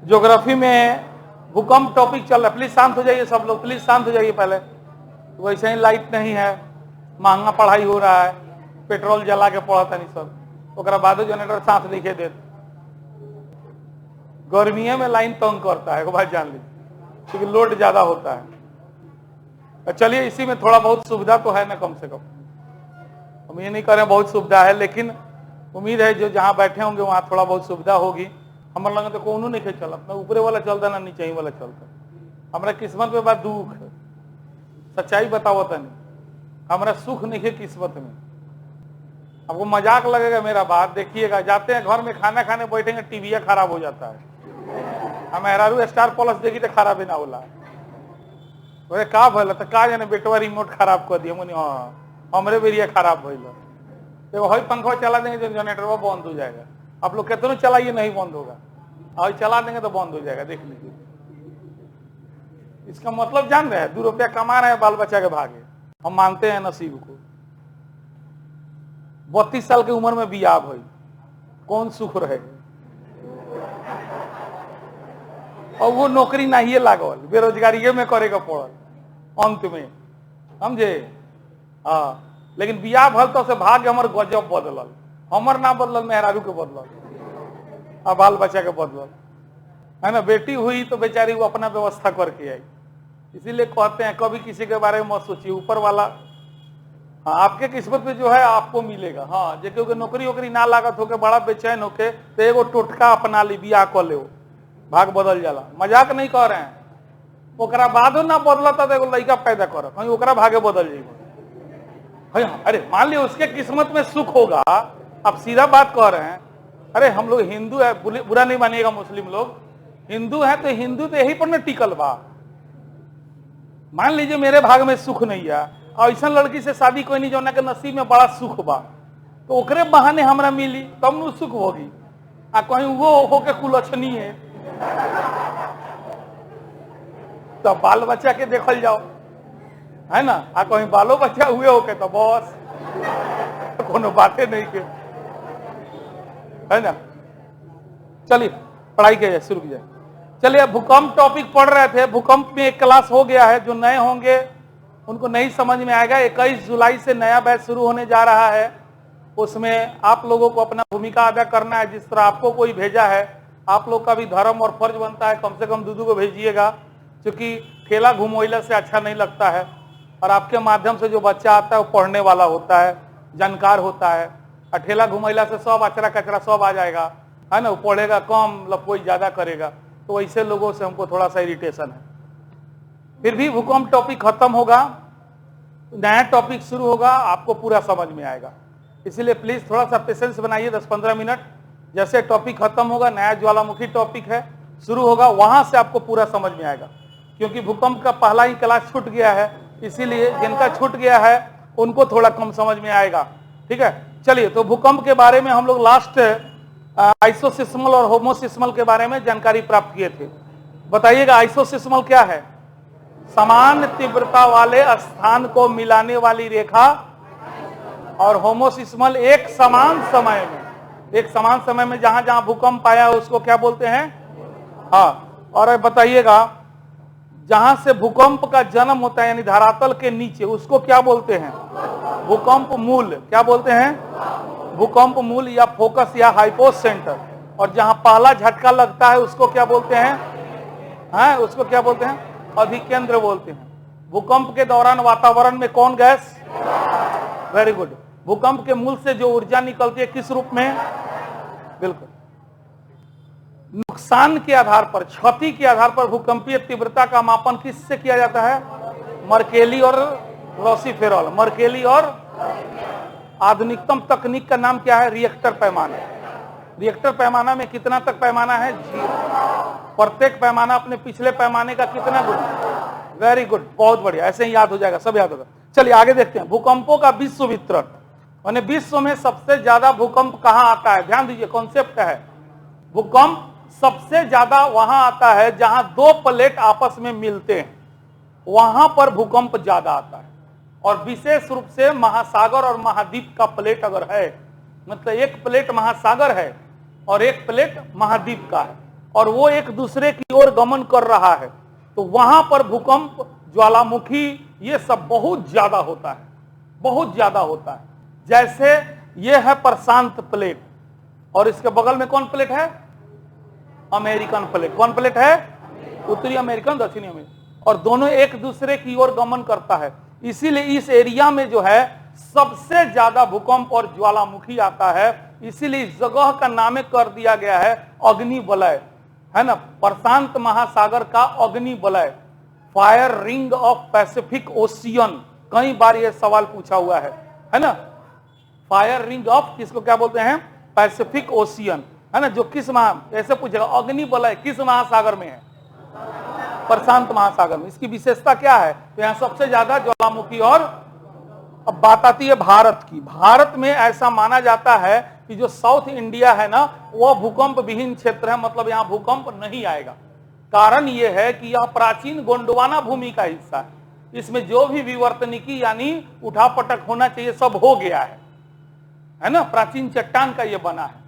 Geography में भूकंप topic चल रहा है। प्लीज शांत हो जाइए सब लोग, प्लीज शांत हो जाइए पहले। तो वैसे ही लाइट नहीं है, महंगा पढ़ाई हो रहा है, पेट्रोल जला के पढ़ता नहीं सब, ओकरा बाद जनरेटर साथ लिखे दे। गर्मियों में लाइन तंग करता है, एक बात जान लीजिए, क्योंकि लोड ज्यादा होता है। चलिए इसी में थोड़ा बहुत सुविधा तो है ना, कम से कम हम ये नहीं कह रहे बहुत सुविधा है, लेकिन उम्मीद है जो जहाँ बैठे होंगे वहाँ थोड़ा बहुत सुविधा होगी। हमारे लगे तो कोनो नहीं चलता, ना ऊपरे वाला चलता ना नीचे वाला चलता। हमारा किस्मत में बात दुख है, सच्चाई बताओ तनी, हमारा सुख नहीं है किस्मत में। आपको मजाक लगेगा मेरा बात, देखिएगा जाते हैं घर में खाना खाने बैठेंगे, टीवी खराब हो जाता है। हम हेरारू स्टार प्लस देखी तो खराब ही ना होला, बोले का भला तो का जाने बेटवा रिमोट खराब कर दिया। मुझे हाँ हमरे बेरिया खराब भइल, तो वही पंखा चला देंगे जो जनरेटर वो बंद हो जाएगा। आप लोग कितने चलाइए नहीं बंद होगा, और चला देंगे तो बंद हो जाएगा, देख लीजिए। इसका मतलब जान रहे हैं, 2 रुपया कमा रहे हैं बाल बच्चा के भागे, हम मानते हैं नसीब को। 32 साल की उम्र में बियाह भई, कौन सुख रहेगा। और वो नौकरी नहीं लागल, बेरोजगारी में करेगा पड़ल अंत में, समझे। हाँ लेकिन बियाह भल तो से भाग्य हमर गजब बदलल, हमर ना बदलल, मेहरारू के बदलल और बाल बच्चा के बदलल, है ना। बेटी हुई तो बेचारी वो अपना व्यवस्था करके आई। इसीलिए कहते हैं कभी किसी के बारे में मत सोचिए, ऊपर वाला हाँ आपके किस्मत में जो है आपको मिलेगा। हाँ जे क्योंकि नौकरी वोकरी ना लागत होके बड़ा बेचैन होके तो एगो टोटका अपना ली, बियाह कर ले, भाग बदल जाला। मजाक नहीं कह रहे हैं, ओकरा बाद ना बदलता तो एगो लड़का पैदा कर, कहीं ओकरा भागे बदल जाएगा। अरे मान लिया उसके किस्मत में सुख होगा, आप सीधा बात कह रहे हैं। अरे हम लोग हिंदू है, बुरा नहीं मानिएगा, मुस्लिम लोग हिंदू है तो हिंदू तो यही पर न टिकल बा। मान लीजिए मेरे भाग में सुख नहीं है और ऐसा लड़की से शादी कोई नहीं जो के नसीब में बड़ा सुख बा, तो ओकरे बहाने हमरा मिली तब न सुख होगी। आ कहीं वो होके कुलछनी है तो बाल बच्चा के देखल जाओ, है ना। आ कहीं बालो बच्चा हुए होके तो बस कोनो बातें नहीं के, है ना। चलिए पढ़ाई किया जाए, शुरू किया जाए। चलिए भूकंप टॉपिक पढ़ रहे थे, भूकंप में एक क्लास हो गया है, जो नए होंगे उनको नहीं समझ में आएगा। 21 जुलाई से नया बैच शुरू होने जा रहा है, उसमें आप लोगों को अपना भूमिका अदा करना है। जिस तरह आपको कोई भेजा है, आप लोग का भी धर्म और फर्ज बनता है कम से कम 2 को भेजिएगा, क्योंकि ठेला घुमोइला से अच्छा नहीं लगता है। और आपके माध्यम से जो बच्चा आता है वो पढ़ने वाला होता है, जानकार होता है। और ठेला घुमैला से सब अचरा कचरा सब आ जाएगा, है ना। वो पढ़ेगा कम, लपकोई ज्यादा करेगा, तो ऐसे लोगों से हमको थोड़ा सा इरिटेशन है। फिर भी भूकंप टॉपिक खत्म होगा, नया टॉपिक शुरू होगा, आपको पूरा समझ में आएगा। इसीलिए प्लीज थोड़ा सा पेशेंस बनाइए, 10-15 मिनट। जैसे टॉपिक खत्म होगा, नया ज्वालामुखी टॉपिक है शुरू होगा, वहां से आपको पूरा समझ में आएगा। क्योंकि भूकंप का पहला ही क्लास छूट गया है, इसीलिए जिनका छूट गया है उनको थोड़ा कम समझ में आएगा, ठीक है। चलिए, तो भूकंप के बारे में हम लोग लास्ट आइसोसिस्मल और होमोसिस्मल के बारे में जानकारी प्राप्त किए थे। बताइएगा आइसोसिस्मल क्या है? समान तीव्रता वाले स्थान को मिलाने वाली रेखा। और होमोसिस्मल एक समान समय में जहां जहां भूकंप आया उसको क्या बोलते हैं? हाँ, और बताइएगा जहां से भूकंप का जन्म होता है यानी धरातल के नीचे, उसको क्या बोलते हैं? भूकंप मूल। क्या बोलते हैं? भूकंप मूल या फोकस या हाइपोसेंटर। और जहां पहला झटका लगता है उसको क्या बोलते हैं? हाँ, उसको क्या बोलते हैं? अधिकेंद्र बोलते हैं। भूकंप के दौरान वातावरण में कौन गैस? Very good. भूकंप के मूल से जो ऊर्जा निकलती है किस रूप में? बिल्कुल। नुकसान के आधार पर, क्षति के आधार पर भूकंपीय तीव्रता का मापन किससे किया जाता है? मर्केली और लॉसीफेरॉल। मर्केली और आधुनिकतम तकनीक का नाम क्या है? रिएक्टर पैमाना। रिएक्टर पैमाना में कितना तक पैमाना है? 0। प्रत्येक पैमाना अपने पिछले पैमाने का कितना गुना? वेरी गुड, बहुत बढ़िया, ऐसे ही याद हो जाएगा, सब याद होगा। चलिए आगे देखते हैं। भूकंपों का विश्व वितरण, यानी विश्व में सबसे ज्यादा भूकंप कहां आता है? ध्यान दीजिए, कॉन्सेप्ट है। भूकंप सबसे ज्यादा वहां आता है जहां 2 प्लेट आपस में मिलते हैं, वहां पर भूकंप ज्यादा आता है। और विशेष रूप से महासागर और महाद्वीप का प्लेट अगर है, मतलब एक प्लेट महासागर है और एक प्लेट महाद्वीप का है, और वो एक दूसरे की ओर गमन कर रहा है, तो वहां पर भूकंप, ज्वालामुखी, ये सब बहुत ज्यादा होता है, बहुत ज्यादा होता है। जैसे ये है प्रशांत प्लेट और इसके बगल में कौन प्लेट है? American plate. कौन प्लेट है? उत्तरी अमेरिकन, दक्षिणी अमेरिकन, और दोनों एक दूसरे की ओर गमन करता है। इसीलिए इस एरिया में जो है सबसे ज्यादा भूकंप और ज्वालामुखी आता है। इसीलिए इस जगह का नाम कर दिया गया है अग्नि वलय, है ना, प्रशांत महासागर का अग्नि वलय, fire ring of Pacific ocean. कई बार यह सवाल पूछा हुआ है ना। फायर रिंग ऑफ किसको क्या बोलते हैं? पैसिफिक ओशियन, है ना। जो किस ऐसे पूछेगा अग्नि वलय किस महासागर में है? प्रशांत महासागर में। इसकी विशेषता क्या है? तो यहाँ सबसे ज्यादा ज्वालामुखी। और अब बात आती है भारत की। भारत में ऐसा माना जाता है कि जो साउथ इंडिया है ना, वह भूकंप विहीन क्षेत्र है, मतलब यहाँ भूकंप नहीं आएगा। कारण यह है कि यह प्राचीन गोंडवाना भूमि का हिस्सा है। इसमें जो भी विवर्तनिकी यानी उठापटक होना चाहिए सब हो गया है ना। प्राचीन चट्टान का यह बना है।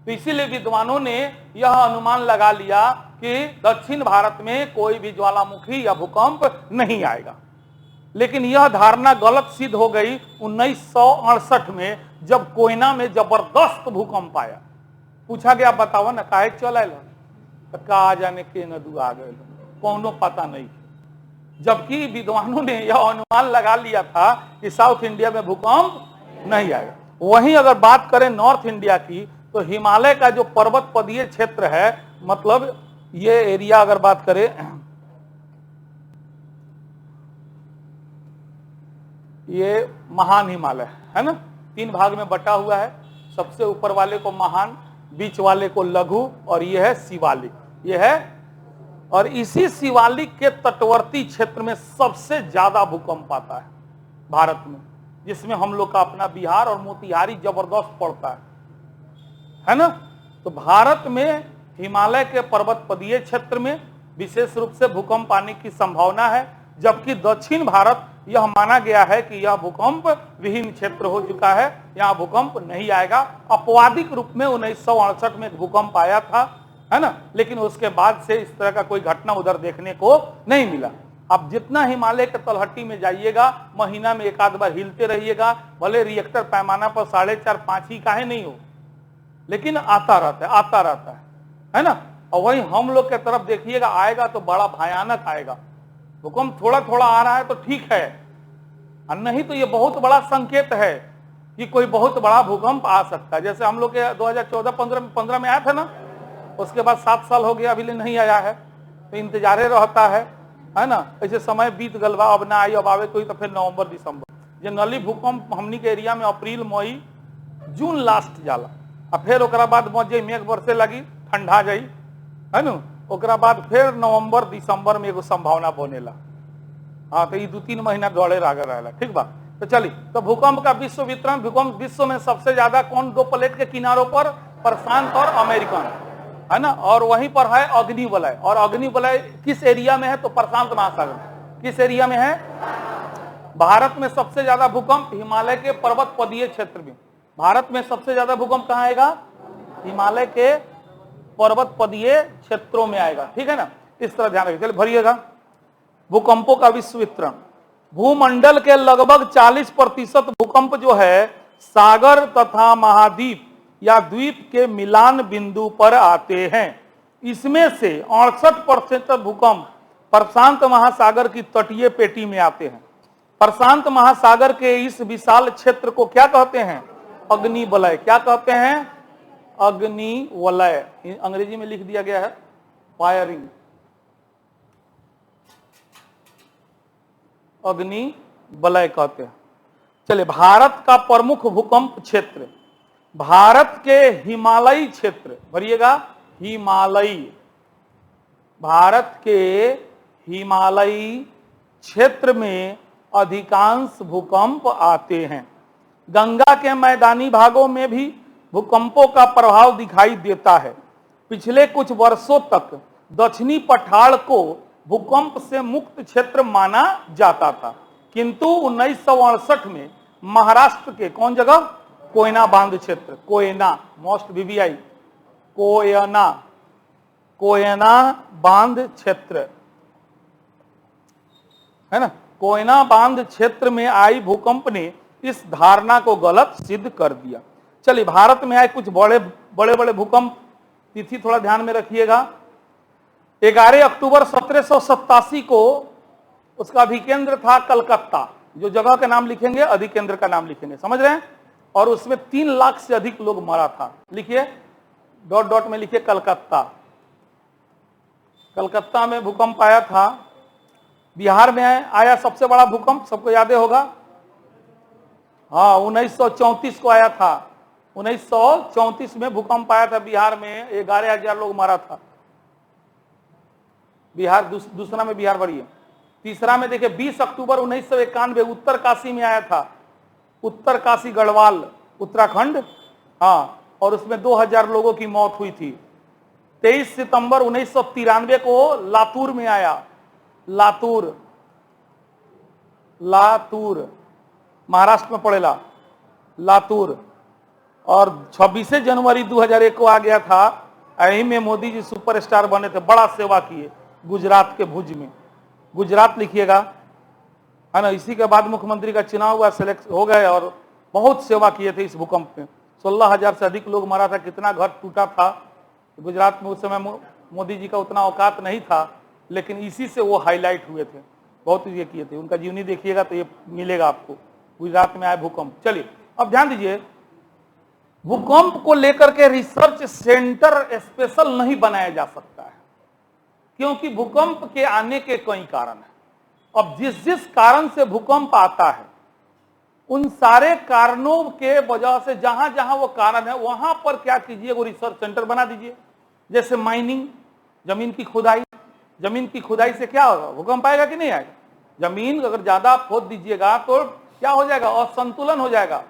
तो इसीलिए विद्वानों ने यह अनुमान लगा लिया कि दक्षिण भारत में कोई भी ज्वालामुखी या भूकंप नहीं आएगा। लेकिन यह धारणा गलत सिद्ध हो गई 1968 में, जब कोयना में जबरदस्त भूकंप आया। पूछा गया बताओ ना काहे चल आयल? कहा जाने के नदू आ गए, कौनो पता नहीं। जबकि विद्वानों ने यह अनुमान लगा लिया था कि साउथ इंडिया में भूकंप नहीं आएगा। वहीं अगर बात करें नॉर्थ इंडिया की, तो हिमालय का जो पर्वत पदीय क्षेत्र है, मतलब ये एरिया अगर बात करें, ये महान हिमालय है ना, 3 भाग में बटा हुआ है। सबसे ऊपर वाले को महान, बीच वाले को लघु, और ये है शिवालिक। ये है, और इसी शिवालिक के तटवर्ती क्षेत्र में सबसे ज्यादा भूकंप आता है भारत में, जिसमें हम लोग का अपना बिहार और मोतिहारी जबरदस्त पड़ता है ना। तो भारत में हिमालय के पर्वत पदीय क्षेत्र में विशेष रूप से भूकंप आने की संभावना है, जबकि दक्षिण भारत यह माना गया है कि यह भूकंप विहीन क्षेत्र हो चुका है, यहाँ भूकंप नहीं आएगा। अपवादिक रूप में 1968 में भूकंप आया था, है ना, लेकिन उसके बाद से इस तरह का कोई घटना उधर देखने को नहीं मिला। अब जितना हिमालय के तलहटी में जाइएगा, महीना में एक आध बार हिलते रहिएगा, भले रिएक्टर पैमाना पर 4.5-5 ही काहे नहीं हो, लेकिन आता रहता है ना। और वही हम लोग के तरफ देखिएगा, आएगा तो बड़ा भयानक आएगा। भूकंप थोड़ा थोड़ा आ रहा है तो ठीक है, और नहीं तो ये बहुत बड़ा संकेत है कि कोई बहुत बड़ा भूकंप आ सकता है। जैसे हम लोग के 2014-15 में आया था ना, उसके बाद 7 साल हो गया, अभी नहीं आया है, तो इंतजारे रहता है ना। ऐसे समय बीत गल बा, अब ना आई, अब आवे कोई तो फिर नवंबर दिसंबर। जनरली भूकंप हमनी के एरिया में अप्रैल मई जून लास्ट जाला, और फिर ओकरा बाद मौजे मेघ बरसे लगी, ठंडा जाई, है ना। ओकरा बाद फिर नवंबर दिसंबर में एगो संभावना बनेला। हाँ, तो ये 2-3 महीना गड़े रागे रहेला। ठीक बा, तो चलिए, तो भूकंप का विश्व वितरण। भूकंप विश्व में सबसे ज्यादा कौन 2 प्लेट के किनारों पर? प्रशांत और अमेरिकन, है ना। और वहीं पर है अग्नि वलय, और अग्नि वलय किस एरिया में है? तो प्रशांत महासागर। किस एरिया में है? भारत में सबसे ज्यादा भूकंप हिमालय के पर्वत पदीय क्षेत्र में। भारत में सबसे ज्यादा भूकंप कहाँ आएगा? हिमालय के पर्वत पदीय क्षेत्रों में आएगा। ठीक है ना, इस तरह ध्यान रखिए। चलिए भरिएगा। भूकंपों का विश्व वितरण। भूमंडल के लगभग 40% भूकंप जो है सागर तथा महाद्वीप या द्वीप के मिलान बिंदु पर आते हैं। इसमें से 68% भूकंप प्रशांत महासागर की तटीय पेटी में आते हैं। प्रशांत महासागर के इस विशाल क्षेत्र को क्या कहते हैं? अग्नि वलय। क्या कहते हैं? अग्नि वलय। अंग्रेजी में लिख दिया गया है फायरिंग, अग्नि वलय कहते हैं। चलिए, भारत का प्रमुख भूकंप क्षेत्र। भारत के हिमालयी क्षेत्र, भरिएगा, हिमालयी। भारत के हिमालयी क्षेत्र में अधिकांश भूकंप आते हैं। गंगा के मैदानी भागों में भी भूकंपों का प्रभाव दिखाई देता है। पिछले कुछ वर्षों तक दक्षिणी पठार को भूकंप से मुक्त क्षेत्र माना जाता था, किंतु 1968 में महाराष्ट्र के कौन जगह? कोयना बांध क्षेत्र, कोयना, मोस्ट वीवीआई, कोयना, कोयना बांध क्षेत्र, है ना, कोयना बांध क्षेत्र में आई भूकंप ने इस धारणा को गलत सिद्ध कर दिया। चलिए, भारत में आए कुछ बड़े बड़े भूकंप, तिथि थोड़ा ध्यान में रखिएगा। 11 अक्टूबर 1787 को उसका अधिकेंद्र था कलकत्ता। जो जगह का नाम लिखेंगे अधिकेंद्र का नाम लिखेंगे, समझ रहे हैं। और उसमें 3 लाख से अधिक लोग मरा था। लिखिए, डॉट डॉट में लिखिए कलकत्ता। कलकत्ता में भूकंप आया था। बिहार में आया सबसे बड़ा भूकंप, सबको याद होगा, हाँ, 1934 को आया था। 1934 में भूकंप आया था बिहार में, 11,000 लोग मरा था। बिहार दूसरा में बिहार बड़ी है। तीसरा में देखिए 20 अक्टूबर 1991 उत्तर काशी में आया था। उत्तर काशी गढ़वाल उत्तराखंड, हाँ, और उसमें 2000 लोगों की मौत हुई थी। 23 सितंबर 1993 को लातूर में आया। लातूर महाराष्ट्र में पड़ेगा लातूर। और 26 जनवरी 2001 को आ गया था। यही में मोदी जी सुपरस्टार बने थे, बड़ा सेवा किए गुजरात के भुज में। गुजरात लिखिएगा, है ना। इसी के बाद मुख्यमंत्री का चुनाव हुआ, सेलेक्ट हो गए और बहुत सेवा किए थे इस भूकंप में। 16,000 से अधिक लोग मरा था। कितना घर टूटा था गुजरात में उस समय। मोदी जी का उतना औकात नहीं था, लेकिन इसी से वो हाईलाइट हुए थे, बहुत ये किए थे। उनका जीवनी देखिएगा तो ये मिलेगा आपको, गुजरात में आए भूकंप। चलिए, अब ध्यान दीजिए, भूकंप को लेकर के रिसर्च सेंटर स्पेशल नहीं बनाया जा सकता है, क्योंकि भूकंप के आने के कई कारण हैं। अब जिस कारण से भूकंप आता है, उन सारे कारणों के वजह से जहां जहां वो कारण है, वहां पर क्या कीजिए, वो रिसर्च सेंटर बना दीजिए। जैसे माइनिंग, जमीन की खुदाई। जमीन की खुदाई से क्या होगा, भूकंप आएगा कि नहीं आएगा। जमीन अगर ज्यादा खोद दीजिएगा तो क्या हो जाएगा, असंतुलन हो जाएगा,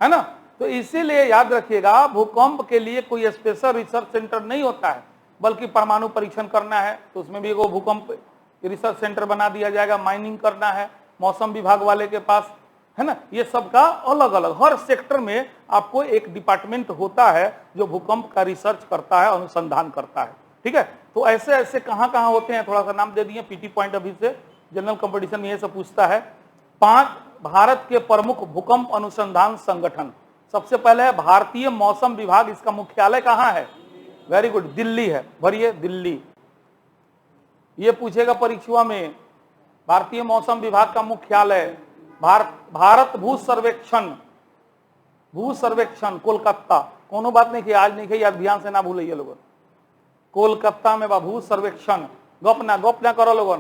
है ना। तो इसीलिए याद रखिएगा, भूकंप के लिए कोई स्पेशल रिसर्च सेंटर नहीं होता है, बल्कि परमाणु परीक्षण करना है तो उसमें भी वो भूकंप रिसर्च सेंटर बना दिया जाएगा। माइनिंग करना है मौसम विभाग वाले के पास, है ना। ये सब का अलग अलग हर सेक्टर में आपको एक डिपार्टमेंट होता है जो भूकंप का रिसर्च करता है, अनुसंधान करता है, ठीक है। तो ऐसे ऐसे कहां कहां होते हैं, थोड़ा सा नाम दे दिए पीटी पॉइंट अभी से। जनरल कंपटीशन में ये सब पूछता है। 5 भारत के प्रमुख भूकंप अनुसंधान संगठन। सबसे पहले है भारतीय मौसम विभाग। इसका मुख्यालय कहां है, वेरी गुड, दिल्ली है। भरिए दिल्ली, ये पूछेगा परीक्षा में। भारतीय मौसम विभाग का मुख्यालय भारत भू सर्वेक्षण कोलकाता। कोनो बात नहीं कि आज नहीं कि ध्यान से ना भूलिए लोगों। कोलकाता में भू सर्वेक्षण, गप ना करो लोगों।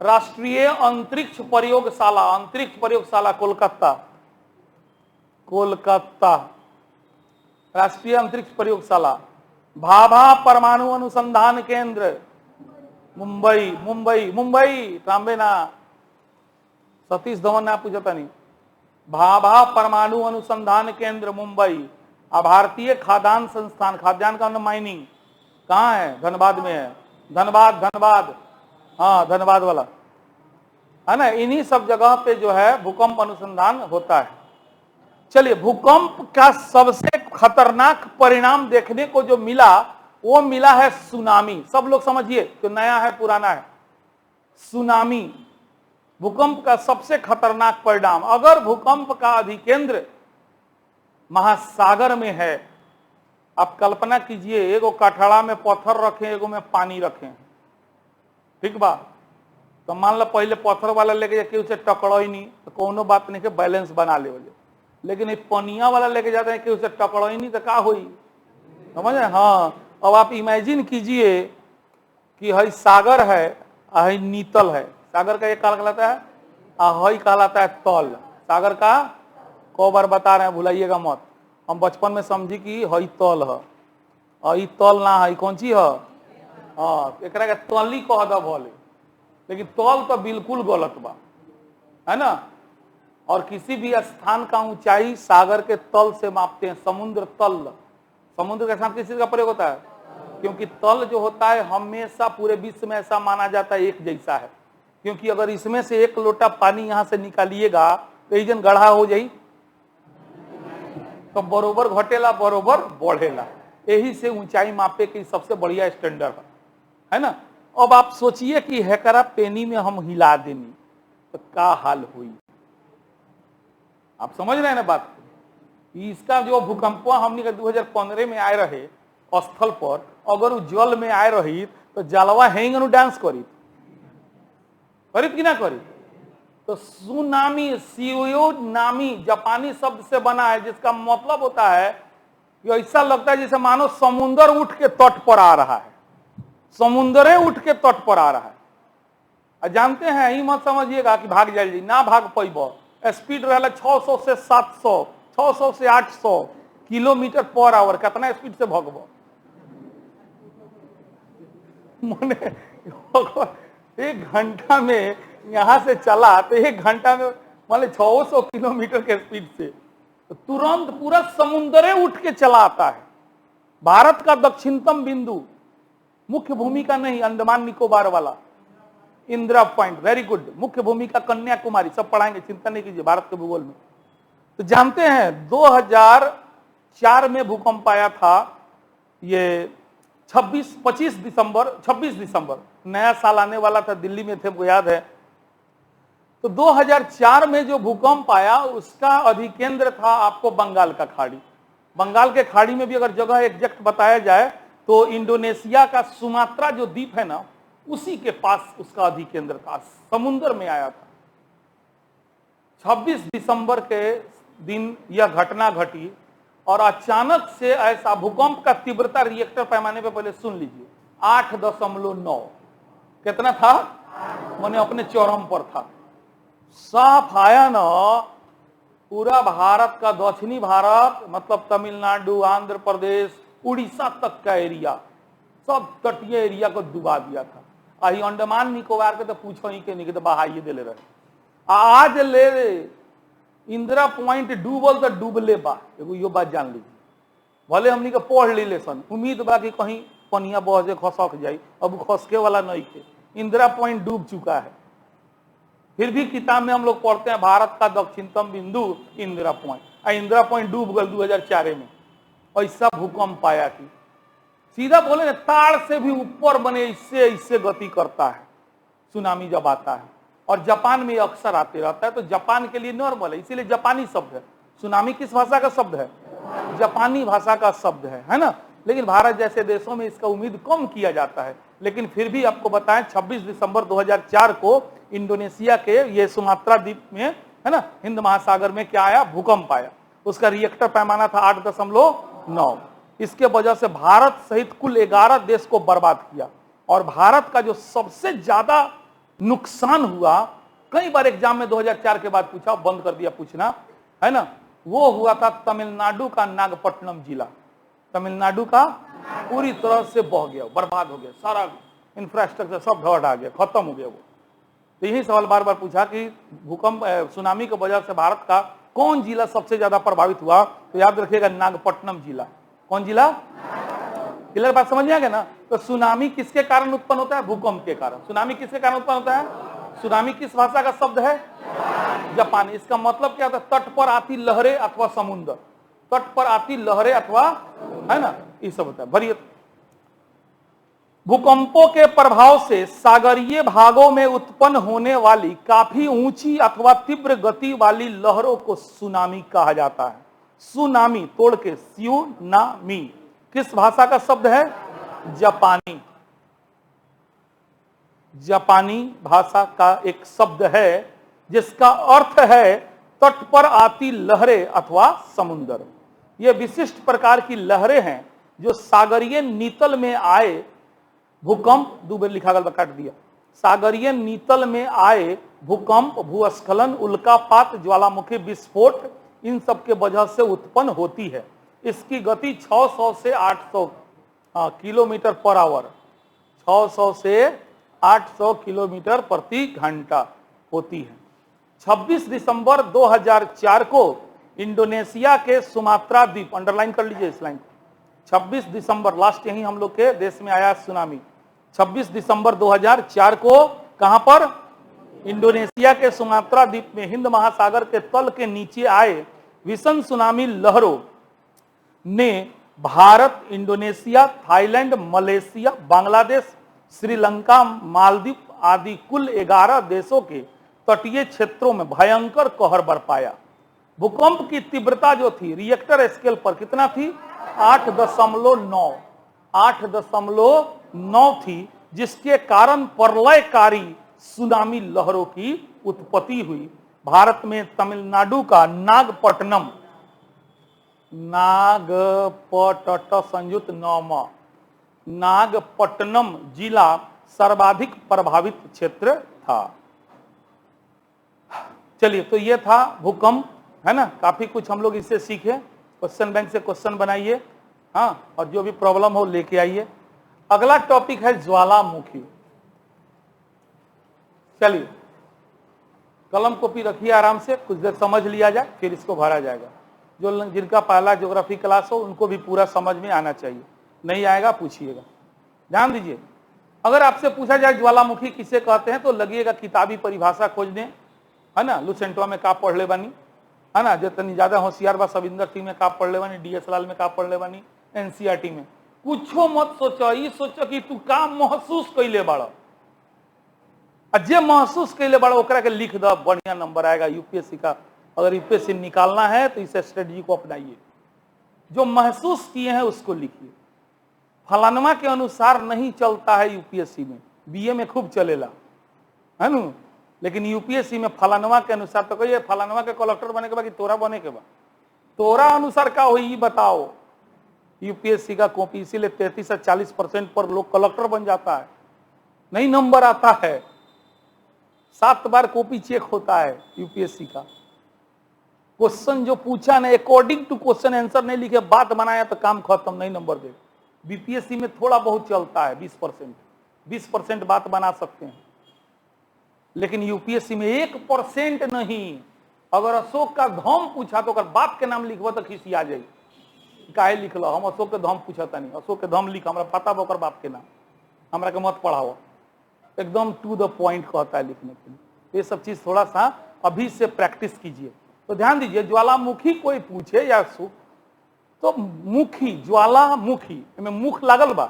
राष्ट्रीय अंतरिक्ष प्रयोगशाला कोलकाता राष्ट्रीय अंतरिक्ष प्रयोगशाला। भाभा परमाणु अनुसंधान केंद्र मुंबई तांबे ना, सतीश धवन ने पूछा नहीं। भाभा परमाणु अनुसंधान केंद्र मुंबई। भारतीय खाद्यान्न संस्थान, खाद्यान्न का माइनिंग कहाँ है, धनबाद में है। धनबाद, हाँ, धनबाद वाला, है ना। इन्हीं सब जगह पे जो है भूकंप अनुसंधान होता है। चलिए, भूकंप का सबसे खतरनाक परिणाम देखने को जो मिला, वो मिला है सुनामी। सब लोग समझिए, जो नया है पुराना है। सुनामी भूकंप का सबसे खतरनाक परिणाम। अगर भूकंप का अधिकेंद्र महासागर में है, आप कल्पना कीजिए, एगो कठड़ा में पत्थर रखें, एगो में पानी रखें, ठीक बा। तो मान लो पहले पत्थर वाला लेके जाके उसे टकड़ो ही नहीं तो कोनो बात नहीं के बैलेंस बना ले। लेकिन पनिया वाला लेके जाते हैं कि उसे टकड़ो ही नहीं तो क्या हुई, समझ रहे। हाँ, अब आप इमेजिन कीजिए कि हई सागर है, हई नीतल है। सागर का एक कहलाता है, हई कहलाता है तल। सागर का को बार बता रहे हैं, भुलाइएगा मत। हम बचपन में समझी कि हई तल है, हई तल ना है, कौन सी है, हाँ, एक तली कह दो भले, लेकिन तल तो बिल्कुल गलत बा, है ना। और किसी भी स्थान का ऊंचाई सागर के तल से मापते हैं। समुद्र तल, समुद्र के साथ किस चीज का प्रयोग होता है, क्योंकि तल जो होता है हमेशा पूरे विश्व में ऐसा माना जाता है एक जैसा है। क्योंकि अगर इसमें से एक लोटा पानी यहां से निकालिएगा तो एक गढ़ा हो जाई, तो बरोबर घटेला बरोबर बढ़ेला। यही से ऊंचाई मापे की सबसे बढ़िया स्टैंडर्ड है ना। अब आप सोचिए कि हेकरा पेनी में हम हिला देनी तो क्या हाल हुई। आप समझ रहे हैं ना बात को। इसका जो भूकंप हमने 2015 में आए रहे स्थल पर, अगर वो जल में आए रही तो जलवा हैंग डांस करी कि ना करी। तो सुनामी नामी जापानी शब्द से बना है, जिसका मतलब होता है कि ऐसा लगता है जैसे मानो समुद्र उठ के तट पर आ रहा है, समुद्र उठ के तट पर आ रहा है। और जानते हैं, ही मत समझिएगा कि भाग जाइए, ना भाग पैब। स्पीड रहा 600 से 700, 600 से 800 किलोमीटर पर आवर। कितना स्पीड से भगब मने 1 घंटा में यहां से चला तो 1 घंटा में मान 600 किलोमीटर के स्पीड से तो तुरंत पूरा समुद्र उठ के चला आता है। भारत का दक्षिणतम बिंदु, मुख्य भूमिका नहीं, अंडमान निकोबार वाला इंदिरा पॉइंट, वेरी गुड। मुख्य भूमिका कन्याकुमारी, सब पढ़ाएंगे, चिंता नहीं कीजिए भारत के भूगोल में। तो जानते हैं 2004 में भूकंप आया था, ये 26 दिसंबर, नया साल आने वाला था, दिल्ली में थे, हमको याद है। तो 2004 में जो भूकंप आया उसका अधिकेंद्र था आपको बंगाल का खाड़ी। बंगाल के खाड़ी में भी अगर जगह एग्जैक्ट बताया जाए तो इंडोनेशिया का सुमात्रा जो द्वीप है ना, उसी के पास उसका अधिकेंद्र था, समुद्र में आया था। 26 दिसंबर के दिन यह घटना घटी और अचानक से ऐसा भूकंप का तीव्रता रिएक्टर पैमाने पे पहले सुन लीजिए 8.9। कितना था? मैंने अपने चरम पर था। साफ आया ना, पूरा भारत का दक्षिणी भारत मतलब तमिलनाडु, आंध्र प्रदेश, उड़ीसा तक का एरिया, सब तटीय एरिया को डुबा दिया था। आई अंडमान निकोबार के तो पूछो ही के नहीं, तो बहाइए दे ले रहे। आज ले इंदिरा पॉइंट डूबल तो डूबले बा, एगो यो बात जान लीजिए। भले हमनी के पढ़ ली लेसन, उम्मीद बा कि कहीं पनिया बह जे खसक जाई, अब खसके वाला नहीं थे। इंदिरा पॉइंट डूब चुका है। फिर भी किताब में हम लोग पढ़ते हैं भारत का दक्षिणतम बिंदु इंदिरा पॉइंट। इंदिरा पॉइंट डूब गल 2004 में। ऐसा भूकंप आया कि सीधा बोले ना, ताड़ से भी ऊपर बने, इससे गति करता है सुनामी जब आता है। और जापान में अक्सर आते रहता है, तो जापान के लिए नॉर्मल है, इसीलिए जापानी शब्द है। सुनामी किस भाषा का शब्द है? जापानी भाषा का शब्द है ना। लेकिन भारत जैसे देशों में इसका उम्मीद कम किया जाता है। लेकिन फिर भी आपको बताएं 26 दिसंबर 2004 को इंडोनेशिया के ये सुमात्रा द्वीप में, है ना, हिंद महासागर में क्या आया? भूकंप आया। उसका रिएक्टर पैमाना था 8.9। इसके वजह से भारत सहित कुल 11 देश को बर्बाद किया। और भारत का जो सबसे ज्यादा नुकसान हुआ, कई बार एग्जाम में 2004 के बाद पूछा, बंद कर दिया पूछना, है ना, वो हुआ था तमिलनाडु का नागपट्टनम जिला। तमिलनाडु का पूरी तरह से बह गया, बर्बाद हो गया, सारा इंफ्रास्ट्रक्चर सब ढह गया, खत्म हो गया वो। तो यही सवाल बार बार पूछा कि भूकंप सुनामी की वजह से भारत का कौन जिला सबसे ज्यादा प्रभावित हुआ? तो याद रखिएगा नागपट्टनम जिला। कौन जिला? क्लियर बात समझ में आ गया ना। तो सुनामी किसके कारण उत्पन्न होता है? भूकंप के कारण। सुनामी किसके कारण उत्पन्न होता है? सुनामी किस भाषा का शब्द है? जापानी। इसका मतलब क्या होता है? तट पर आती लहरें अथवा समुद्र, तट पर आती लहरें अथवा, है ना, ये सब होता है। भरिए भूकंपों के प्रभाव से सागरीय भागों में उत्पन्न होने वाली काफी ऊंची अथवा तीव्र गति वाली लहरों को सुनामी कहा जाता है। सुनामी तोड़ के स्यूनामी किस भाषा का शब्द है? जापानी। जापानी भाषा का एक शब्द है जिसका अर्थ है तट पर आती लहरें अथवा समुद्र। ये विशिष्ट प्रकार की लहरें हैं जो सागरीय नीतल में आए भूकंप, दूबे लिखा गया काट दिया, सागरीय नीतल में आए भूकंप, भूस्खलन, उल्कापात, ज्वालामुखी विस्फोट, इन सब के वजह से उत्पन्न होती है। इसकी गति 600 से 800 किलोमीटर पर आवर, 600 से 800 किलोमीटर प्रति घंटा होती है। 26 दिसंबर 2004 को इंडोनेशिया के सुमात्रा द्वीप, अंडरलाइन कर लीजिए इस लाइन को, 26 दिसंबर लास्ट यही हम लोग के देश में आया सुनामी। 26 दिसंबर 2004 को कहां पर? इंडोनेशिया के सुमात्रा द्वीप में हिंद महासागर के तल के नीचे आए भीषण सुनामी लहरों ने Bharat, Indonesia, Thailand, Malaysia, Bangladesh, Sri Lanka, Maldives आदि कुल 11 देशों के तटीय क्षेत्रों में भयंकर कहर बरपाया। भूकंप की तीव्रता जो थी रिएक्टर स्केल पर कितना थी? 8.9 8.9 थी, जिसके कारण प्रलयकारी सुनामी लहरों की उत्पत्ति हुई। भारत में तमिलनाडु का नागपट्टनम जिला सर्वाधिक प्रभावित क्षेत्र था। चलिए, तो ये था भूकंप, है ना। काफी कुछ हम लोग इससे सीखे। क्वेश्चन बैंक से क्वेश्चन बनाइए, हाँ, और जो भी प्रॉब्लम हो लेके आइए। अगला टॉपिक है ज्वालामुखी। चलिए, कलम कॉपी रखिए आराम से, कुछ देर समझ लिया जाए, फिर इसको भरा जाएगा। जो जिनका पहला ज्योग्राफी क्लास हो उनको भी पूरा समझ में आना चाहिए। नहीं आएगा पूछिएगा। ध्यान दीजिए, अगर आपसे पूछा जाए ज्वालामुखी किसे कहते हैं तो लगिएगा किताबी परिभाषा खोजने, है ना। लुसेंटवा में का पढ़ ले बानी, है ना। जितनी ज्यादा होशियार बा सविंदर सिंह में का पढ़ ले बानी, डीएस लाल में का पढ़ ले बानी, एनसीईआरटी में। कुछो मत सोचो, ये सोचो कि तू का महसूस कैले बाड़ा, जे महसूस कैले बाड़ा ओकरा के लिख दो, बढ़िया नंबर आएगा यूपीएससी का। अगर यूपीएससी निकालना है तो इस स्ट्रेटजी को अपनाइए। जो महसूस किए हैं उसको लिखिए। फलानवा के अनुसार नहीं चलता है यूपीएससी में, बीए में खूब चलेला, है ना। लेकिन यूपीएससी में फलानवा के अनुसार, तो कहिए फलानवा के कलेक्टर बने के बाद कि तोरा बने के बाद, तोरा अनुसार का हो ये बताओ। यूपीएससी का कॉपी इसीलिए 33 से 40% पर लोग कलेक्टर बन जाता है, नहीं नंबर आता है। 7 बार कॉपी चेक होता है यूपीएससी का। क्वेश्चन जो पूछा ना अकॉर्डिंग टू क्वेश्चन आंसर नहीं लिखे, बात बनाया तो काम खत्म, नहीं नंबर दे। बीपीएससी में थोड़ा बहुत चलता है, 20% बात बना सकते हैं, लेकिन यूपीएससी में 1% नहीं। अगर अशोक का धम पूछा तो अगर बाप के नाम लिखबो तो खिसिया जाए, काहे लिखल हम अशोक के धम पूछता नहीं, अशोक के धम लिख, हमरा पता बा ओकर बाप के नाम, हमरा के मत पढ़ाओ। एकदम टू द पॉइंट कहता है लिखने के लिए। ये सब चीज थोड़ा सा अभी से प्रैक्टिस कीजिए। तो ध्यान दीजिए, ज्वालामुखी कोई पूछे या सुख, तो मुखी, ज्वालामुखी में मुख लागल बा,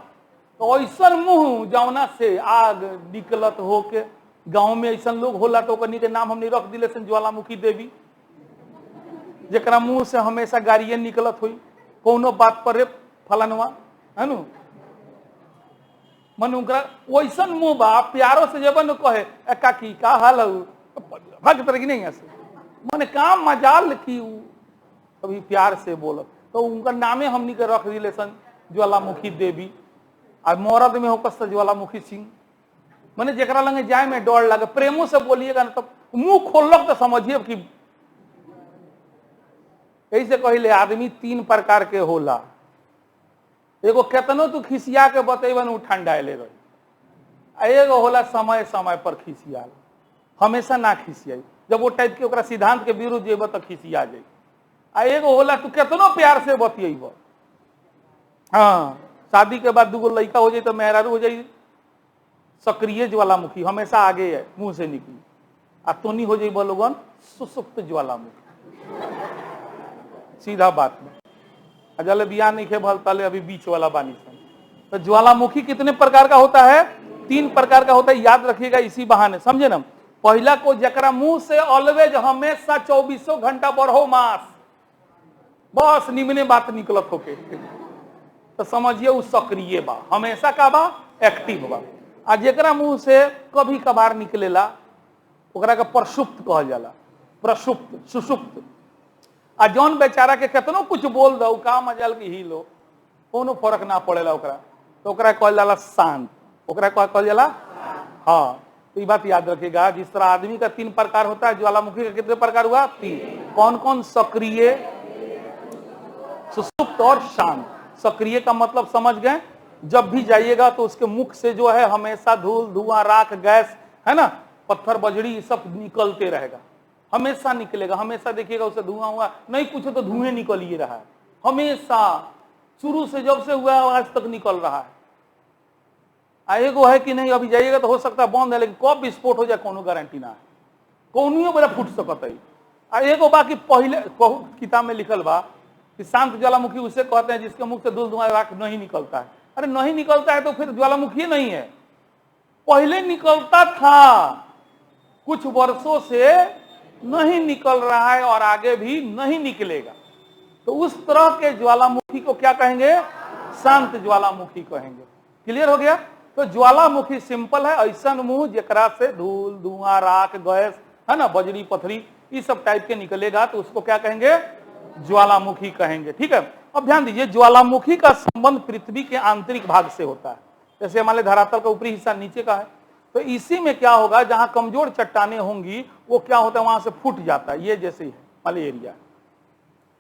तो ऐसा मुंह जौना से आग निकलत हो के गांव में ऐसा लोग होला तो ओकनी के नाम हमने रख दिले सन ज्वालामुखी देवी, जरा मुंह से हमेशा गाड़िए निकलत हुई कोनो बात पर फलनवा, है नु। मन वैसा मुंह बा, प्यारो से जब न कहे काकी का हाल भाग तरह की नहीं ऐसे मन काम मजाल की कभी प्यार से बोलत, तो उनका नामे हमनी के रख दिले सन ज्वालामुखी देवी। और मौरद में होकर ज्वालामुखी सिंह, मैंने जरा लगे जाए में डर लगे, प्रेमों से बोलिएगा ना तो मुंह खोलक तो समझिए कि ऐसे कहले आदमी 3 प्रकार के होला। एगो केतनो तू खिसिया के बतेबन उ ठंडाइले रही, एगो होला समय समय पर खिसिया, हमेशा ना खिसियाई, जब वो टाइप के ओकरा सिद्धांत के विरुद्ध जेब तो खिसिया जाए। आ एगो होला तू केतनो प्यार से बतियब, हाँ शादी के बाद 2 लड़का हो जाए तो मेहरारू हो जाए सक्रिय ज्वालामुखी, हमेशा आगे है मुंह से निकली। आ तोनी हो जाए लोगन सुसुप्त ज्वालामुखी, सीधा बात में। जल बिया नहीं खे भल तले अभी बीच वाला बानी सन। तो ज्वालामुखी कितने प्रकार का होता है? 3 प्रकार का होता है, याद रखिएगा इसी बहाने, समझे ना। पहला को जकरा मुंह से ऑलवेज हमेशा 24 घंटा बरहो मास बस निमने बात निकलत होके, तो समझिए वो सक्रिय बा, हमेशा का बा एक्टिव बा। आ जकरा मुंह से कभी कभार निकलेला ओकरा का प्रसुप्त कहल जाला, प्रसुप्त सुसुप्त। आ जौन बेचारा के केतनो कुछ बोल दो का मजाल की ही लो, कोनो फर्क ना पड़ेला ओकरा, तो ओकरा कहल जाला शांत, ओकरा कहल जाला। हाँ, तो ये बात याद रखिएगा। जिस तरह आदमी का 3 प्रकार होता है, ज्वालामुखी का कितने प्रकार हुआ? 3। कौन कौन? सक्रिय, सुसुप्त और शांत। सक्रिय का मतलब समझ गए, जब भी जाइएगा तो उसके मुख से जो है हमेशा धूल धुआं राख गैस, है ना, पत्थर बजड़ी ये सब निकलते रहेगा, हमेशा निकलेगा। हमेशा देखिएगा उसे धुआं हुआ नहीं, कुछ तो धुएं निकल ही रहा है हमेशा, शुरू से जब से हुआ आज तक निकल रहा है। एगो है कि नहीं, अभी जाइएगा तो हो सकता है बंद है, लेकिन कब विस्फोट हो जाए कोनो गारंटी ना है, कोनो बड़ा फूट सकता है। एगो बाकी पहले किताब में लिखल बा कि शांत ज्वालामुखी उसे कहते हैं जिसके मुख से धूल धुआं राख नहीं निकलता है। अरे नहीं निकलता है तो फिर ज्वालामुखी नहीं है, पहले निकलता था, कुछ वर्षों से नहीं निकल रहा है और आगे भी नहीं निकलेगा। तो उस तरह के ज्वालामुखी को क्या कहेंगे? शांत ज्वालामुखी कहेंगे। क्लियर हो गया? तो ज्वालामुखी सिंपल है, ऐसा मुंह जेकरा से धूल धुआं राख गैस है ना, बजरी पथरी इस सब टाइप के निकलेगा, तो उसको क्या कहेंगे? ज्वालामुखी कहेंगे। ठीक है, अब ध्यान दीजिए, ज्वालामुखी का संबंध पृथ्वी के आंतरिक भाग से होता है। जैसे हमारे धरातल का ऊपरी हिस्सा नीचे का है, तो इसी में क्या होगा, जहां कमजोर चट्टाने होंगी वो क्या होता है, वहां से फूट जाता है, ये जैसे ही वाले एरिया।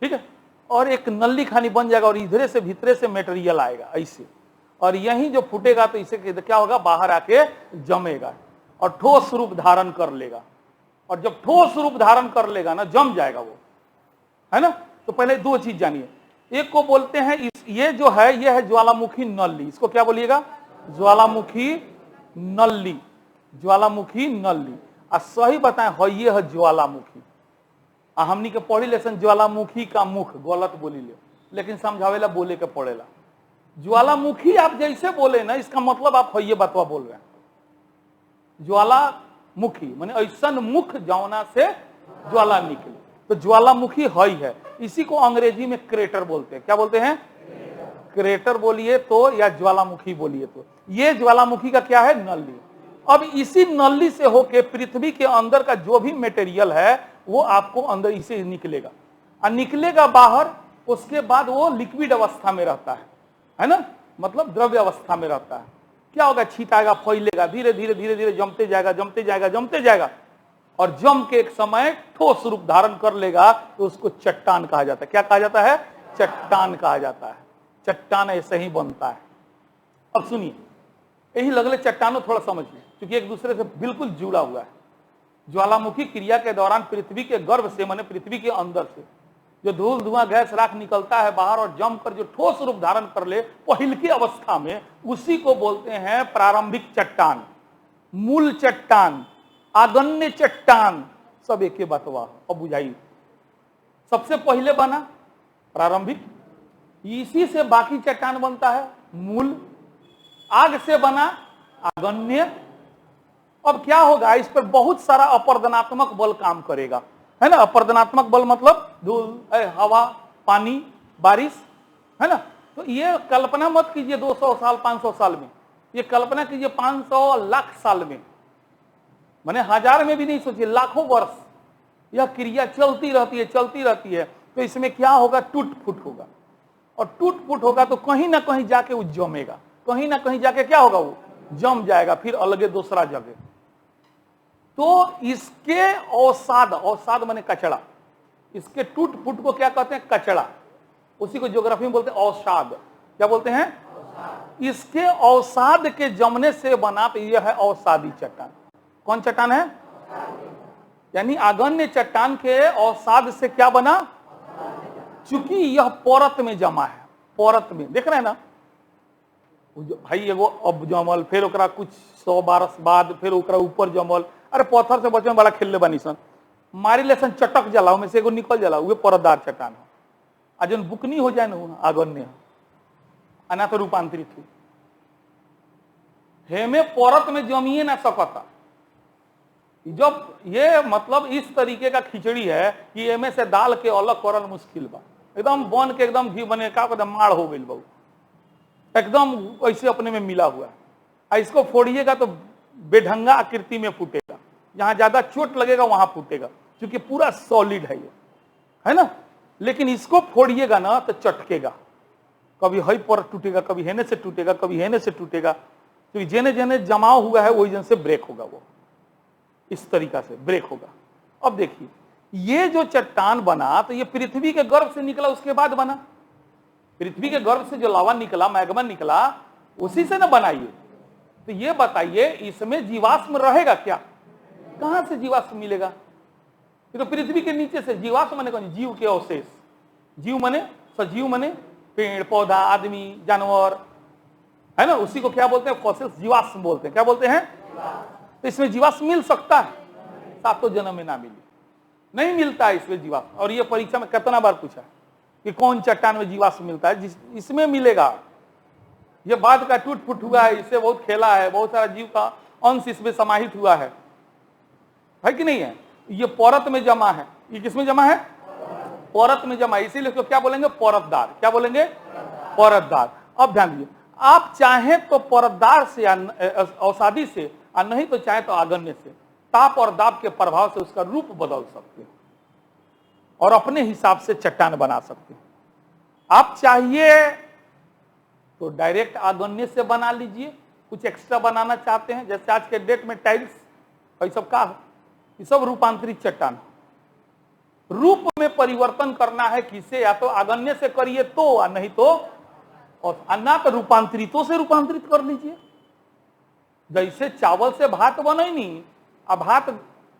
ठीक है, और एक नली खानी बन जाएगा और इधरे से भीतरे से मटेरियल आएगा ऐसे, और यहीं जो फूटेगा तो इसे क्या होगा, बाहर आके जमेगा और ठोस रूप धारण कर लेगा। और जब ठोस रूप धारण कर लेगा ना, जम जाएगा वो, है ना। तो पहले दो चीज जानिए, एक को बोलते हैं ये जो है, ये है ज्वालामुखी नली। इसको क्या बोलिएगा? ज्वालामुखी नली, ज्वालामुखी नली। और सही बताएं, हो ये है ज्वालामुखी। हमनी के पढ़ी लेसन ज्वालामुखी का मुख, गलत बोली ले, लेकिन समझावेला बोले के पड़ेला। ज्वालामुखी आप जैसे बोले ना, इसका मतलब आप ये बतवा बोल रहे हैं। ज्वालामुखी माने ऐसा मुख जौना से ज्वाला निकले, तो ज्वालामुखी है। इसी को अंग्रेजी में क्रेटर बोलते हैं। क्या बोलते हैं? क्रेटर बोलिए तो, या ज्वालामुखी बोलिए तो। ये ज्वालामुखी का क्या है? नली। अब इसी नली से होके पृथ्वी के अंदर का जो भी मटेरियल है वो आपको अंदर इसे निकलेगा, और निकलेगा बाहर। उसके बाद वो लिक्विड अवस्था में रहता है ना, मतलब द्रव्य अवस्था में रहता है। क्या होगा? छीटाएगा, फैलेगा, धीरे धीरे धीरे धीरे जमते जाएगा, जमते जाएगा, जमते जाएगा, और जम के एक समय ठोस रूप धारण कर लेगा, तो उसको चट्टान कहा जाता है। क्या कहा जाता है? चट्टान कहा जाता है। चट्टान ऐसे ही बनता है। अब सुनिए, यही लगले चट्टानों थोड़ा समझिए, क्योंकि एक दूसरे से बिल्कुल जुड़ा हुआ है। ज्वालामुखी क्रिया के दौरान पृथ्वी के गर्भ से, माने पृथ्वी के अंदर से जो धूल धुआं गैस राख निकलता है बाहर और जमकर जो ठोस रूप धारण कर ले पहिल की अवस्था में, उसी को बोलते हैं प्रारंभिक चट्टान, मूल चट्टान, आगन्य चट्टान। सब एक ही बतवा। अब बुझाइए, सबसे पहले बना प्रारंभिक, इसी से बाकी चट्टान बनता है मूल, आग से बना आगन्य। अब क्या होगा, इस पर बहुत सारा अपर्दनात्मक बल काम करेगा, है ना। अपर्दनात्मक बल मतलब धूल, हवा, पानी, बारिश, है ना। तो ये कल्पना मत कीजिए 200 साल 500 साल में, ये कल्पना कीजिए 500 लाख साल में, माने हजार में भी नहीं सोचिए, लाखों वर्ष यह क्रिया चलती रहती है, चलती रहती है। तो इसमें क्या होगा? टूट फूट होगा, और टूट फूट होगा तो कहीं ना कहीं जाके वो जमेगा, कहीं ना कहीं जाके क्या होगा? वो जम जाएगा, फिर अलग दूसरा जगह। तो इसके अवसाद, अवसाद माने कचड़ा, इसके टूट फूट को क्या कहते हैं? कचड़ा। उसी को ज्योग्राफी में बोलते हैं अवसाद। क्या बोलते हैं? इसके अवसाद के जमने से बना, तो यह है अवसादी चट्टान। कौन चट्टान है? यानी आगन्य चट्टान के अवसाद से क्या बना? चूंकि यह परत में जमा है, परत में, देख रहे हैं ना भाई, एगो अब जमल, फिर ओकरा कुछ 100 बरस बाद फिर ओकरा ऊपर जमल। अरे पत्थर से बचपन बड़ा खेलले बानी सन, मारी लेसन चटक जला, में से एगो निकल जला, वो परतदार चट्टान है। आ जन बुकनी हो जाए ना आगन्य, अना तो रूपांतरित हुई, हेमे परत में जमिए ना सकता। जब ये मतलब इस तरीके का खिचड़ी है कि एमे से दाल के अलग करल मुश्किल बा, एकदम बन के एकदम घी बने का एकदम माड़ हो गई बहु, एकदम ऐसे अपने में मिला हुआ है। इसको फोड़िएगा तो बेढंगा आकृति में फूटेगा, जहां ज्यादा चोट लगेगा वहां फूटेगा, क्योंकि पूरा सॉलिड है ये, है ना। लेकिन इसको फोड़िएगा ना तो चटकेगा, कभी हई पर टूटेगा, कभी हेने से टूटेगा, कभी हेने से टूटेगा, क्योंकि जेने जेने जमाव हुआ है वही जन से ब्रेक होगा, वो इस तरीका से ब्रेक होगा। अब देखिए, ये जो चट्टान बना तो ये पृथ्वी के गर्भ से निकला, उसके बाद बना। पृथ्वी के गर्भ से जो लावा निकला, मैग्मा निकला, उसी से ना बनाइए। तो ये बताइए, इसमें जीवाश्म रहेगा क्या? कहां से जीवाश्म मिलेगा? ये तो पृथ्वी के नीचे से। जीवाश्म माने कौन? जीव के अवशेष। जीव माने सजीव, माने पेड़ पौधा, आदमी, जानवर, है ना। उसी को क्या बोलते हैं? फॉसिल्स, जीवाश्म बोलते हैं। क्या बोलते हैं? तो इसमें जीवाश्म मिल सकता है? 7 जन्म में ना मिले, नहीं मिलता है इसमें जीवाश्म। और ये परीक्षा में कितना बार पूछा, कि कौन चट्टान में जीवाश्म मिलता है, इसमें मिलेगा। ये बाद का टूट फूट हुआ है, इससे बहुत खेला है, बहुत सारा जीव का अंश इसमें समाहित हुआ है कि नहीं है? ये परत में जमा है। ये किसमें जमा है? परत में जमा है। इसीलिए इसको क्या बोलेंगे? परतदार। क्या बोलेंगे? परतदार। अब ध्यान दीजिए, आप चाहें तो परतदार से या अवसादी से, और नहीं तो चाहे तो आगन्य से, ताप और दाब के प्रभाव से उसका रूप बदल सकते हैं और अपने हिसाब से चट्टान बना सकते हैं। आप चाहिए तो डायरेक्ट आगन्य से बना लीजिए, कुछ एक्स्ट्रा बनाना चाहते हैं, जैसे आज के डेट में टाइल्स और सब का है, ये सब रूपांतरित चट्टान। रूप में परिवर्तन करना है किसे? या तो आगन्य से करिए तो, और नहीं तो और ना तो रूपांतरितों से रूपांतरित कर लीजिए। जैसे चावल से भात बने नहीं, अब भात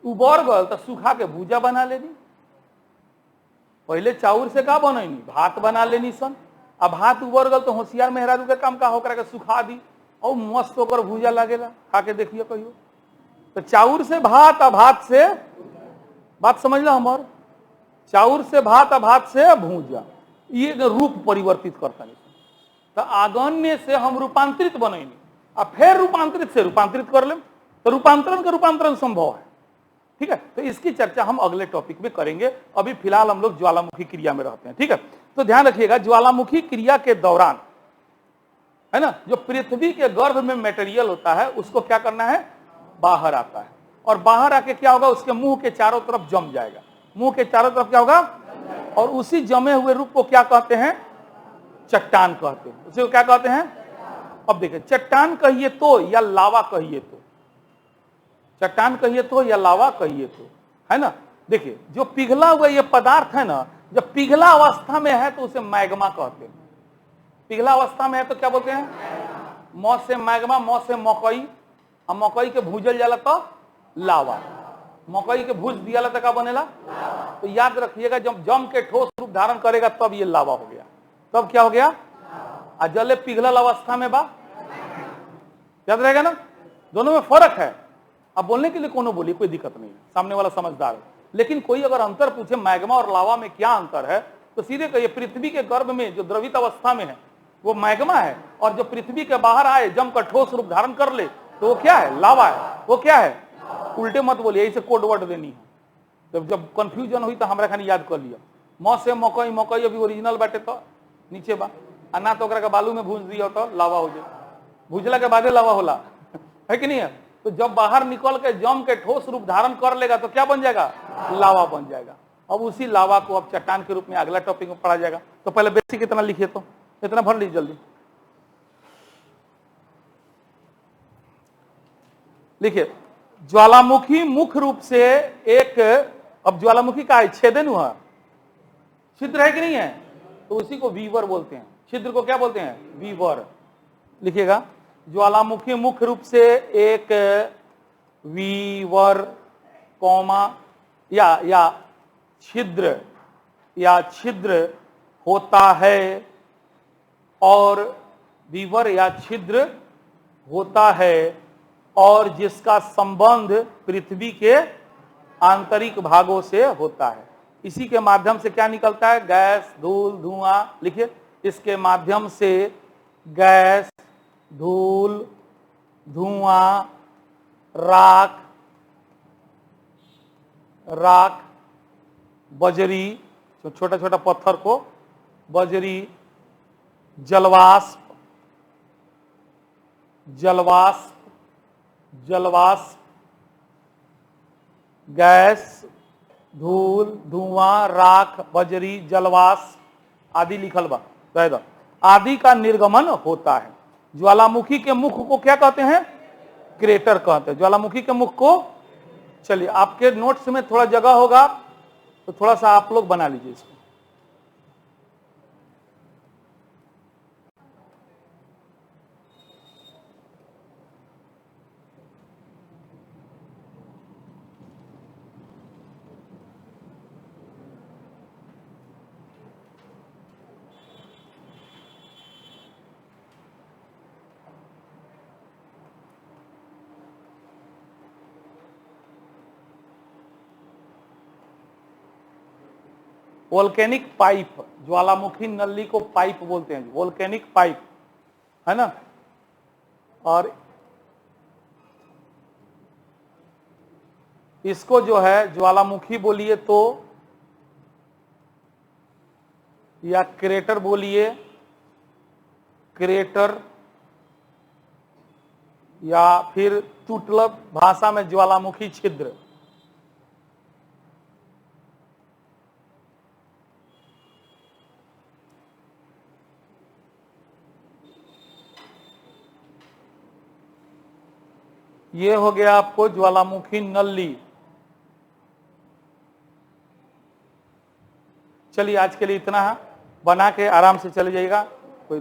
उबर गल तो सूखा के भूजा बना लेनी। पहले चाउर से का बने नहीं, भात बना लेनी सन। अब भात उबर गल तो होशियार मेहरारू के काम का होकर के सुखा दी और मस्त होकर भूजा लगेला, खा के देखिए कहियो। तो चाउर से भात और भात से, बात समझ लो हमार, चाउर से भात और भात से भूजा, ये रूप परिवर्तित करता नहीं। तो आगन्य से हम रूपांतरित बनेंगे, अब फिर रूपांतरित से रूपांतरित कर ले, तो रूपांतरण का रूपांतरण संभव है। ठीक है, तो इसकी चर्चा हम अगले टॉपिक में करेंगे। अभी फिलहाल हम लोग ज्वालामुखी क्रिया में रहते हैं। ठीक है, तो ध्यान रखिएगा, ज्वालामुखी क्रिया के दौरान है ना, जो पृथ्वी के गर्भ में मटेरियल होता है उसको क्या करना है? बाहर आता है, और बाहर आके क्या होगा? उसके मुंह के चारों तरफ जम जाएगा। मुंह के चारों तरफ क्या होगा? और उसी जमे हुए रूप को क्या कहते हैं? चट्टान कहते हैं। उसे क्या कहते हैं? अब देखिए, चट्टान कहिए तो या लावा कहिए तो, चट्टान कहिए तो या लावा कहिए तो, है ना। देखिए, जो पिघला हुआ ये पदार्थ है ना, जब पिघला अवस्था में है तो उसे मैग्मा कहते हैं। पिघला अवस्था में है तो क्या बोलते हैं? मौ से मैग्मा, मौ से मकई, और मकई के भूजल जाला तो लावा। मकई के भूज दिया तो क्या बनेला? तो याद रखिएगा, जब जम के ठोस रूप धारण करेगा तब ये लावा हो गया। तब क्या हो गया? और जले पिघलल अवस्था में बा, याद रहेगा ना, दोनों में फर्क है। अब बोलने के लिए कोनो बोलिए, कोई दिक्कत नहीं है, सामने वाला समझदार है। लेकिन कोई अगर अंतर पूछे मैग्मा और लावा में क्या अंतर है, तो सीधे कहिए पृथ्वी के गर्भ में जो द्रवित अवस्था में है वो मैग्मा है, और जो पृथ्वी के बाहर आए जमकर ठोस रूप धारण कर ले तो वो क्या है? लावा है। वो क्या है? उल्टे मत बोलिए, इसे कोड वर्ड देनी है। तो जब कंफ्यूजन हुई तो हमरा खानी याद कर लिया, मौ से मकई, मकई अभी ओरिजिनल बाटे तो नीचे बा, ना तो ओकरा के बालू में भूज दिया तो लावा हो जाए। भूजला के बादे लावा होला, है कि नहीं है? तो जब बाहर निकल के जम के ठोस रूप धारण कर लेगा तो क्या बन जाएगा? लावा बन जाएगा। अब उसी लावा को अब चट्टान के रूप में अगला टॉपिक में पढ़ा जाएगा। तो पहले बेसिक इतना लिखिए, तो इतना भर लीजिए जल्दी लिखिए। ज्वालामुखी मुख्य रूप से एक, अब ज्वालामुखी का है छेदन हुआ, छिद्र है कि नहीं है, तो उसी को वीवर बोलते हैं। छिद्र को क्या बोलते हैं? वीवर। लिखिएगा, ज्वालामुखी मुख्य रूप से एक वीवर कौमा या छिद्र होता है, और वीवर या छिद्र होता है, और जिसका संबंध पृथ्वी के आंतरिक भागों से होता है। इसी के माध्यम से क्या निकलता है? गैस, धूल, धुआं। लिखिए, इसके माध्यम से गैस, धूल, धुआं, राख, बजरी, छोटा छोटा पत्थर को बजरी, जलवाष्प, गैस, धूल, धुआं, राख, बजरी, जलवाष्प आदि लिखल बा, आदि का निर्गमन होता है। ज्वालामुखी के मुख को क्या कहते हैं? क्रेटर कहते हैं। ज्वालामुखी के मुख को, चलिए आपके नोट्स में थोड़ा जगह होगा तो थोड़ा सा आप लोग बना लीजिए इसको। वोल्केनिक पाइप ज्वालामुखी नली को पाइप बोलते हैं, वोल्केनिक पाइप, है ना। और इसको जो है ज्वालामुखी बोलिए तो, या क्रेटर बोलिए, क्रेटर, या फिर तुतलब भाषा में ज्वालामुखी छिद्र। ये हो गया आपको ज्वालामुखी नली। चलिए आज के लिए इतना है, बना के आराम से चले जाइएगा। कोई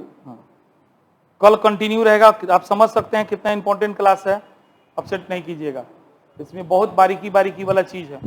कल कंटिन्यू रहेगा। आप समझ सकते हैं कितना इंपॉर्टेंट क्लास है, अपसेट नहीं कीजिएगा, इसमें बहुत बारीकी बारीकी वाला चीज है।